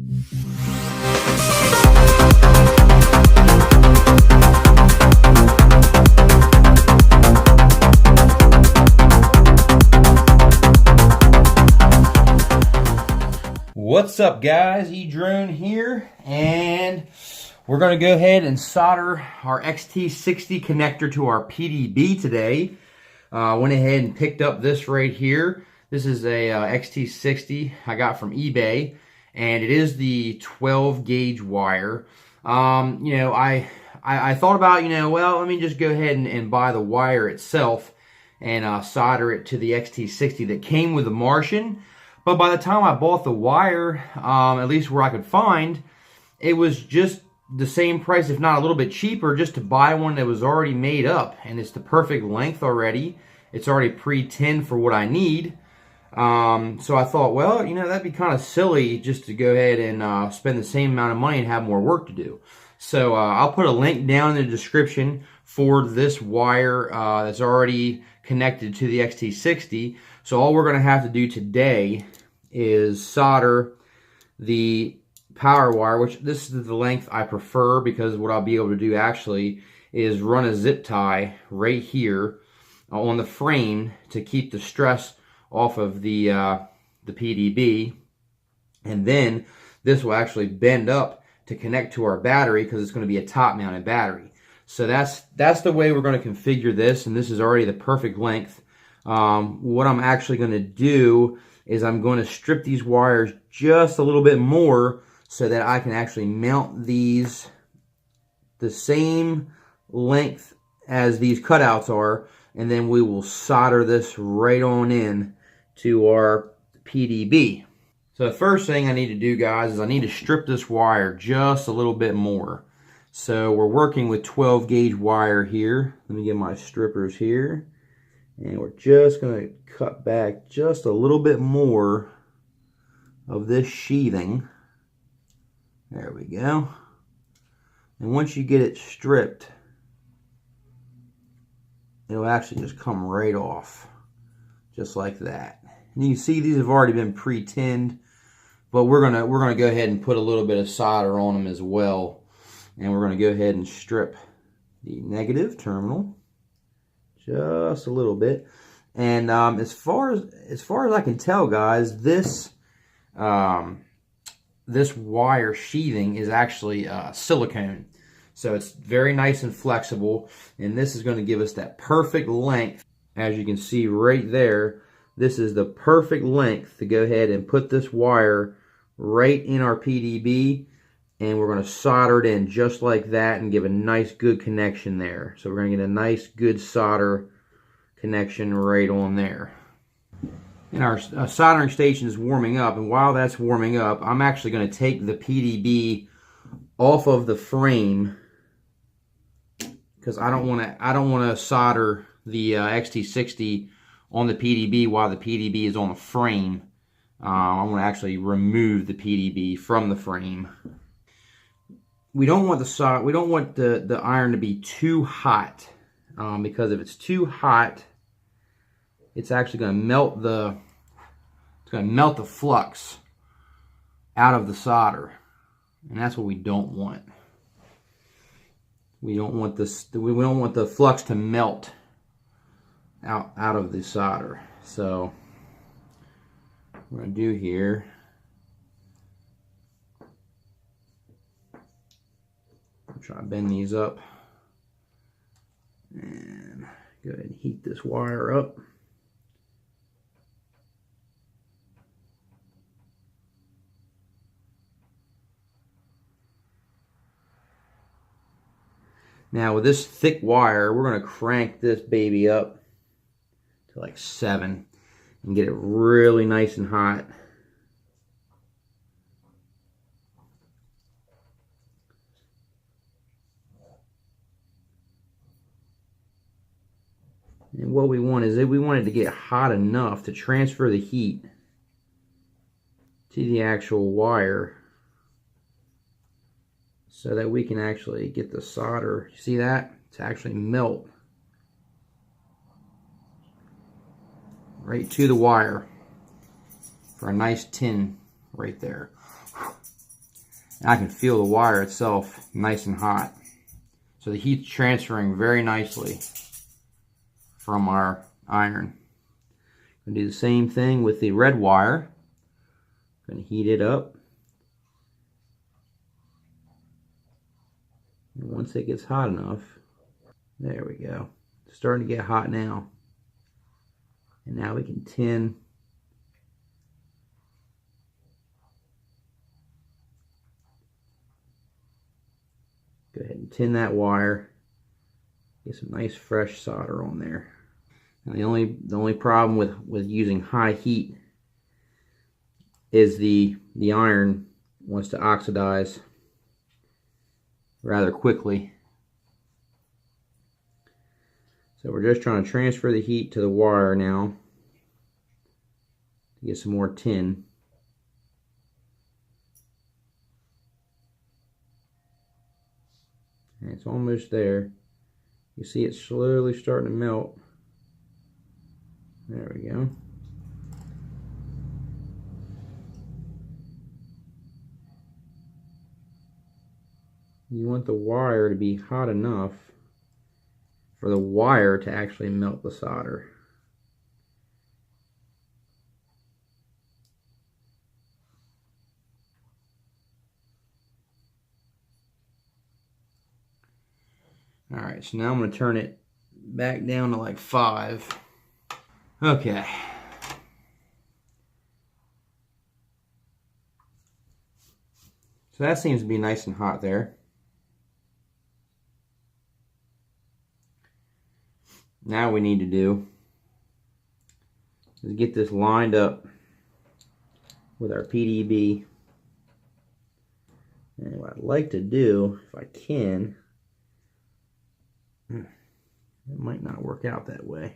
What's up guys, E-Drone here, and we're going to go ahead and solder our XT60 connector to our PDB today. Went ahead and picked up this right here. This is a XT60 I got from eBay, and it is the 12 gauge wire. I thought about, well, let me just go ahead and buy the wire itself and solder it to the XT60 that came with the Martian. But by the time I bought the wire, at least where I could find, it was just the same price, if not a little bit cheaper, just to buy one that was already made up. And it's the perfect length already. It's already pre-tinned for what I need. So I thought, well, that'd be kind of silly just to go ahead and spend the same amount of money and have more work to do. So I'll put a link down in the description for this wire that's already connected to the XT60. So all we're going to have to do today is solder the power wire, which this is the length I prefer, because what I'll be able to do actually is run a zip tie right here on the frame to keep the stress off of the PDB, and then this will actually bend up to connect to our battery because it's going to be a top-mounted battery. So that's the way we're going to configure this, and this is already the perfect length. What I'm actually going to do is I'm going to strip these wires just a little bit more so that I can actually mount these the same length as these cutouts are, and then we will solder this right on in to our PDB. So the first thing I need to do, guys, is I need to strip this wire just a little bit more. So we're working with 12 gauge wire here. Let me get my strippers here. And we're just going to cut back just a little bit more of this sheathing. There we go. And once you get it stripped, it'll actually just come right off. Just like that. And you can see these have already been pre-tinned, but we're gonna go ahead and put a little bit of solder on them as well. And we're going to go ahead and strip the negative terminal just a little bit. And as far as I can tell, guys, this wire sheathing is actually silicone, so it's very nice and flexible. And this is going to give us that perfect length. As you can see right there, this is the perfect length to go ahead and put this wire right in our PDB. And we're going to solder it in just like that and give a nice good connection there. So we're going to get a nice good solder connection right on there. And our soldering station is warming up, and while that's warming up, I'm actually going to take the PDB off of the frame because I don't want to solder the XT60 on the PDB while the PDB is on the frame. I want to actually remove the PDB from the frame. We don't want the iron to be too hot, because if it's too hot, it's actually going to melt the flux out of the solder, and that's what we don't want. We don't want the flux to melt out of the solder. So what we're going to do here, try to bend these up and go ahead and heat this wire up. Now with this thick wire, we're going to crank this baby up to like 7 and get it really nice and hot. And what we want is we want it to get hot enough to transfer the heat to the actual wire so that we can actually get the solder, you see that, to actually melt right to the wire for a nice tin right there. And I can feel the wire itself nice and hot. So the heat's transferring very nicely from our iron. I'm gonna do the same thing with the red wire. I'm gonna heat it up. And once it gets hot enough, there we go. It's starting to get hot now. And now we can tin. Go ahead and tin that wire. Get some nice fresh solder on there. And the only problem with using high heat is the iron wants to oxidize rather quickly. So we're just trying to transfer the heat to the wire now to get some more tin. And it's almost there. You see it slowly starting to melt. There we go. You want the wire to be hot enough for the wire to actually melt the solder. Alright, so now I'm going to turn it back down to like 5. Okay. So that seems to be nice and hot there. Now we need to do is get this lined up with our PDB. And what I'd like to do, if I can, it might not work out that way,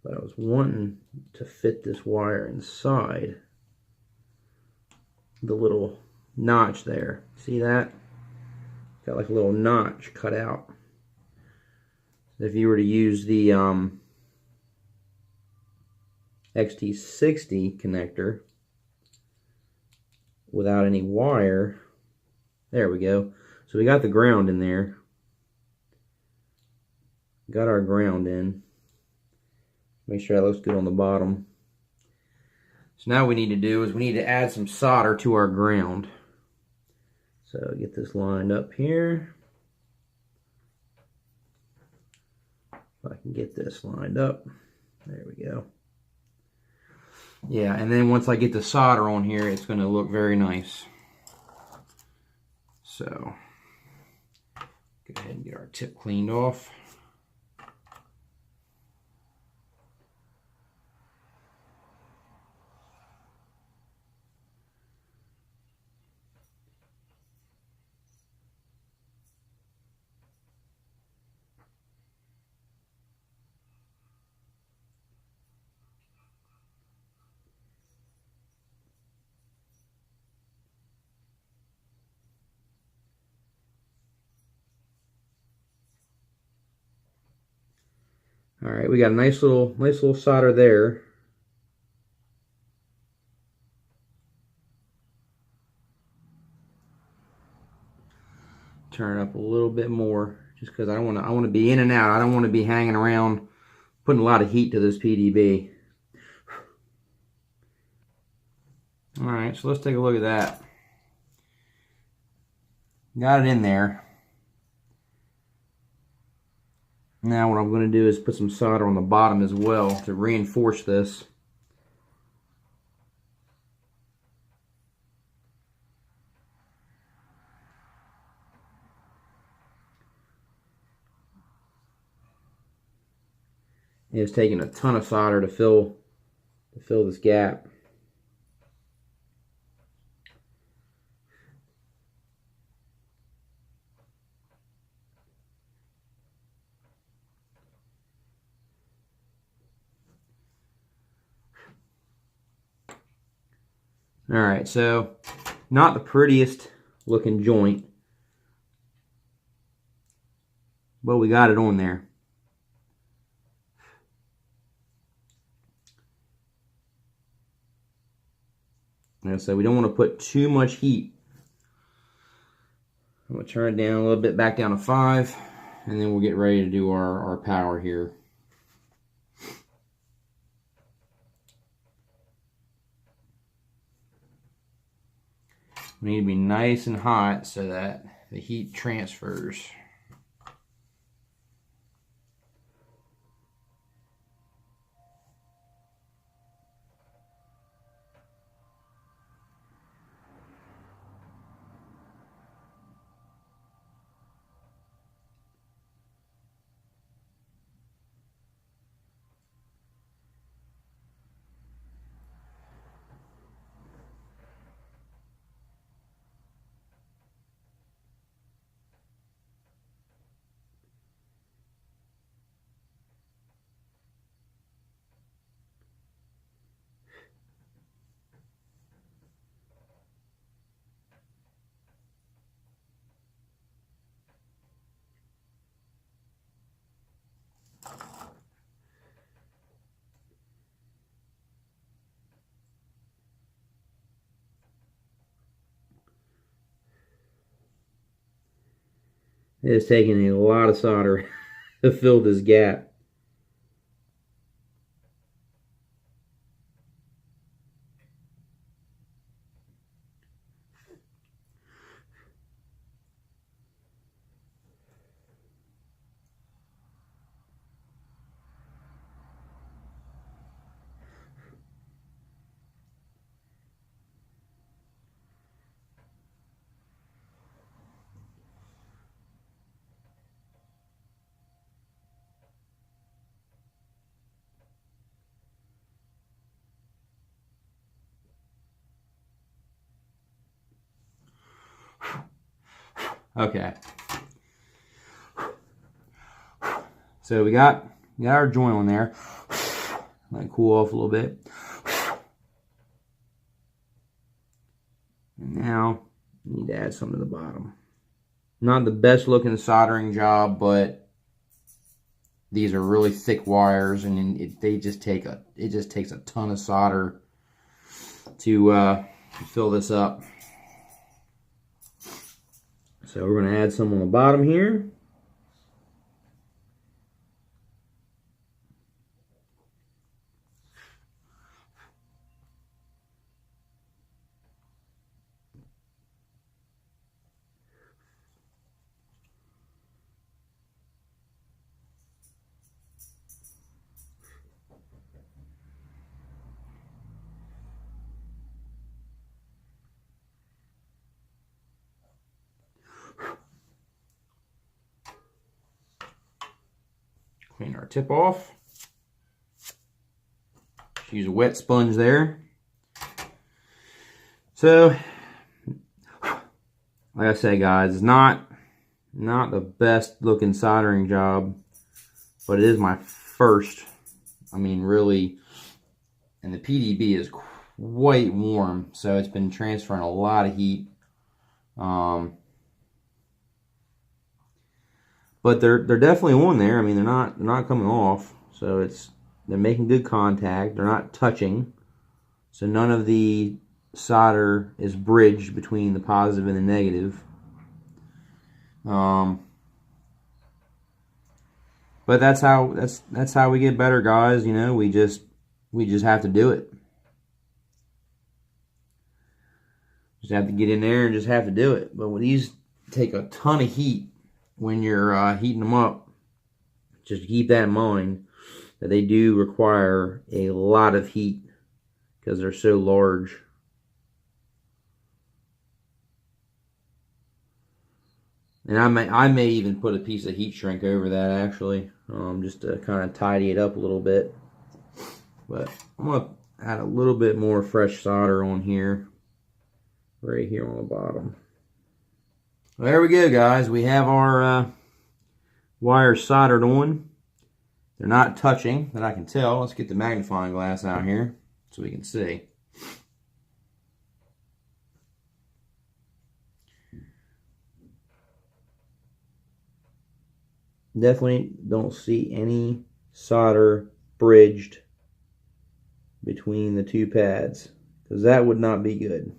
but I was wanting to fit this wire inside the little notch there. See that? Got like a little notch cut out. If you were to use the XT60 connector without any wire, there we go. So we got the ground in there. Got our ground in. Make sure that looks good on the bottom. So now what we need to do is we need to add some solder to our ground. So get this lined up here. If I can get this lined up. There we go. Yeah, and then once I get the solder on here, it's going to look very nice. So go ahead and get our tip cleaned off. All right, we got a nice little solder there. Turn it up a little bit more, just because I want to be in and out. I don't want to be hanging around putting a lot of heat to this PDB. All right, so let's take a look at that. Got it in there. Now what I'm going to do is put some solder on the bottom as well to reinforce this. It's taking a ton of solder to fill this gap. All right, so not the prettiest looking joint, but we got it on there. And so we don't want to put too much heat I'm going to turn it down a little bit, back down to 5, and then we'll get ready to do our power here. We need to be nice and hot so that the heat transfers. It is taking a lot of solder to fill this gap. Okay. So we got our joint on there. Let it cool off a little bit. And now we need to add some to the bottom. Not the best looking soldering job, but these are really thick wires, and it just takes a ton of solder to fill this up. So we're going to add some on the bottom here. Clean our tip off. Use a wet sponge there. So, like I say, guys, it's not the best looking soldering job, but it is my first. I mean, really, and the PDB is quite warm, so it's been transferring a lot of heat. But they're definitely on there. I mean, they're not coming off. So they're making good contact. They're not touching. So none of the solder is bridged between the positive and the negative. But that's how we get better, guys. You know, we just have to do it. Just have to get in there and just have to do it. But when these take a ton of heat when you're heating them up, just keep that in mind, that they do require a lot of heat because they're so large. And I may even put a piece of heat shrink over that, actually, just to kind of tidy it up a little bit. But I'm going to add a little bit more fresh solder on here, right here on the bottom. Well, there we go, guys. We have our wires soldered on. They're not touching, that I can tell. Let's get the magnifying glass out here so we can see. Definitely don't see any solder bridged between the two pads, because that would not be good.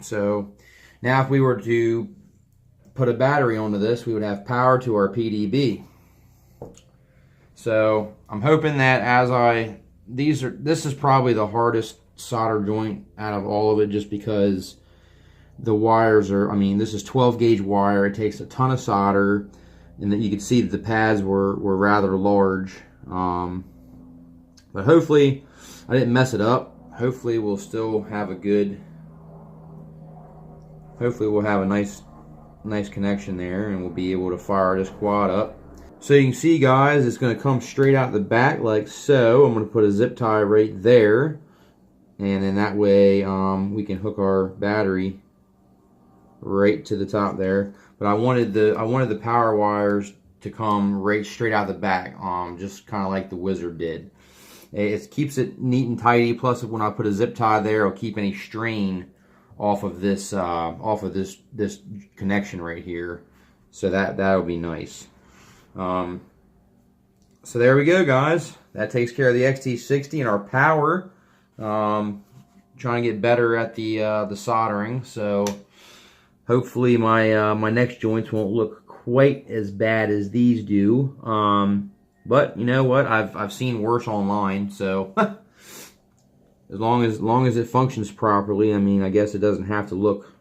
So now if we were to put a battery onto this, we would have power to our PDB. So I'm hoping that this is probably the hardest solder joint out of all of it, just because the wires are, I mean, this is 12 gauge wire. It takes a ton of solder, and that you can see that the pads were rather large. But hopefully I didn't mess it up. Hopefully we'll still have a good, hopefully we'll have a nice connection there, and we'll be able to fire this quad up. So you can see, guys, it's going to come straight out the back like so. I'm going to put a zip tie right there, and then that way we can hook our battery right to the top there. But I wanted the power wires to come right straight out the back, just kind of like the Wizard did. It keeps it neat and tidy. Plus, when I put a zip tie there, it'll keep any strain off of this this connection right here. So that'll be nice. So there we go, guys. That takes care of the XT60 and our power. Trying to get better at the soldering. So hopefully my next joints won't look quite as bad as these do. But you know what? I've seen worse online. So as long as it functions properly, I mean, I guess it doesn't have to look.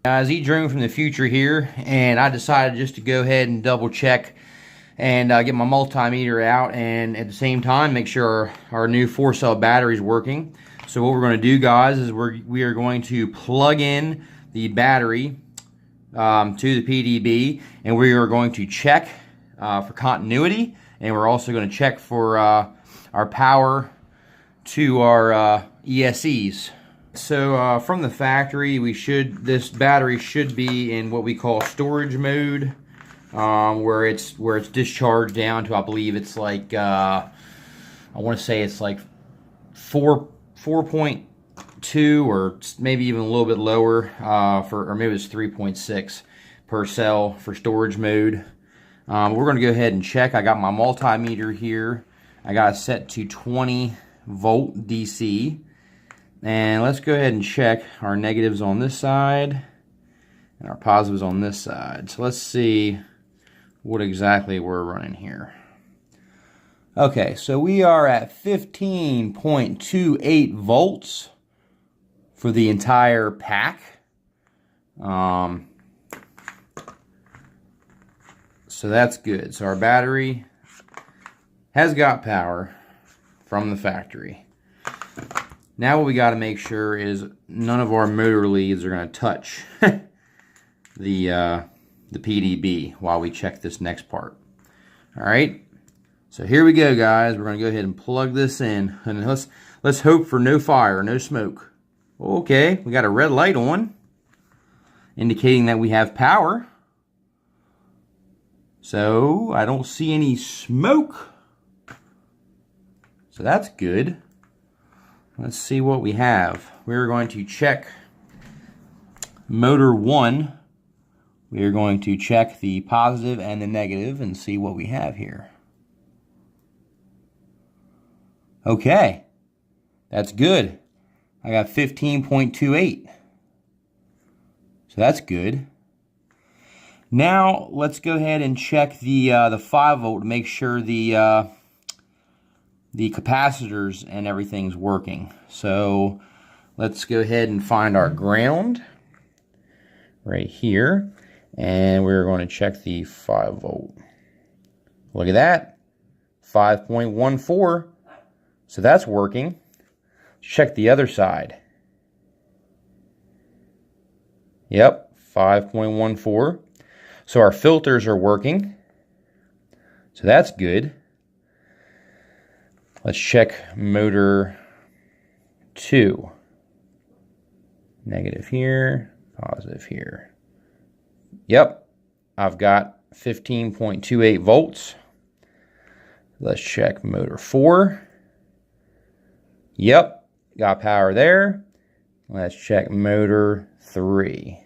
Guys, E-Drone from the future here, and I decided just to go ahead and double check and get my multimeter out, and at the same time make sure our new 4-cell battery is working. So what we're going to do, guys, is we are going to plug in the battery to the PDB, and we are going to check for continuity, and we're also going to check for our power to our ESCs. So from the factory, this battery should be in what we call storage mode, where it's discharged down to, I believe it's like I want to say it's like 4.2 or maybe even a little bit lower, or maybe it's 3.6 per cell for storage mode. We're going to go ahead and check. I got my multimeter here. I got it set to 20 volt DC. And let's go ahead and check our negatives on this side and our positives on this side. So let's see what exactly we're running here. Okay, so we are at 15.28 volts for the entire pack. So that's good. So our battery has got power from the factory. Now what we got to make sure is none of our motor leads are going to touch the PDB while we check this next part. All right. So here we go, guys. We're going to go ahead and plug this in, and let's hope for no fire, no smoke. Okay, we got a red light on, indicating that we have power. So I don't see any smoke. So that's good. Let's see what we have. We're going to check motor 1. We are going to check the positive and the negative and see what we have here. Okay, that's good. I got 15.28. So that's good. Now let's go ahead and check the 5 volt to make sure the capacitors and everything's working. So let's go ahead and find our ground right here, and we're going to check the 5 volt. Look at that, 5.14. So that's working. Let's check the other side. Yep, 5.14. So our filters are working. So that's good. Let's check motor 2. Negative here, positive here. Yep, I've got 15.28 volts. Let's check motor 4. Yep, got power there. Let's check motor 3.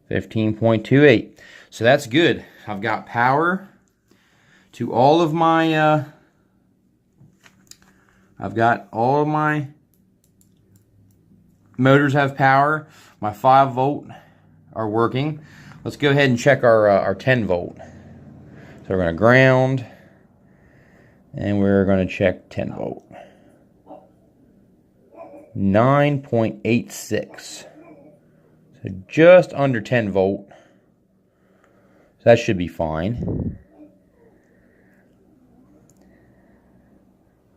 15.28. So that's good. I've got power to all of my, I've got all of my motors have power. My 5 volt are working. Let's go ahead and check our 10 volt. So we're going to ground, and we're going to check 10 volt. 9.86. So just under 10 volt. So that should be fine.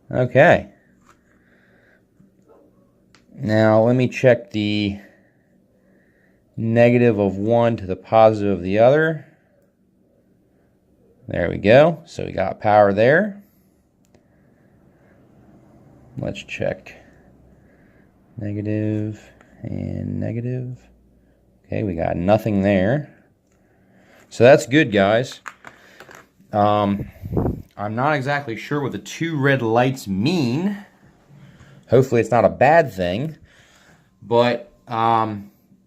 Okay. Now let me check the negative of one to the positive of the other. There we go. So we got power there. Let's check negative and negative. Okay, we got nothing there. So that's good, guys. I'm not exactly sure what the 2 red lights mean. Hopefully it's not a bad thing. But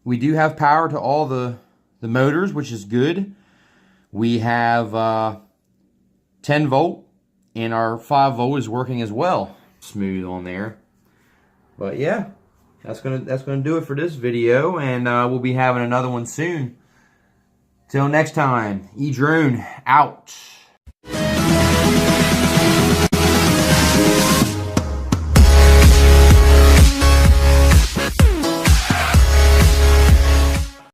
we do have power to all the motors, which is good. We have 10 volt, and our 5 volt is working as well. Smooth on there. But yeah, that's gonna do it for this video, and we'll be having another one soon. Till next time, E-Drone out.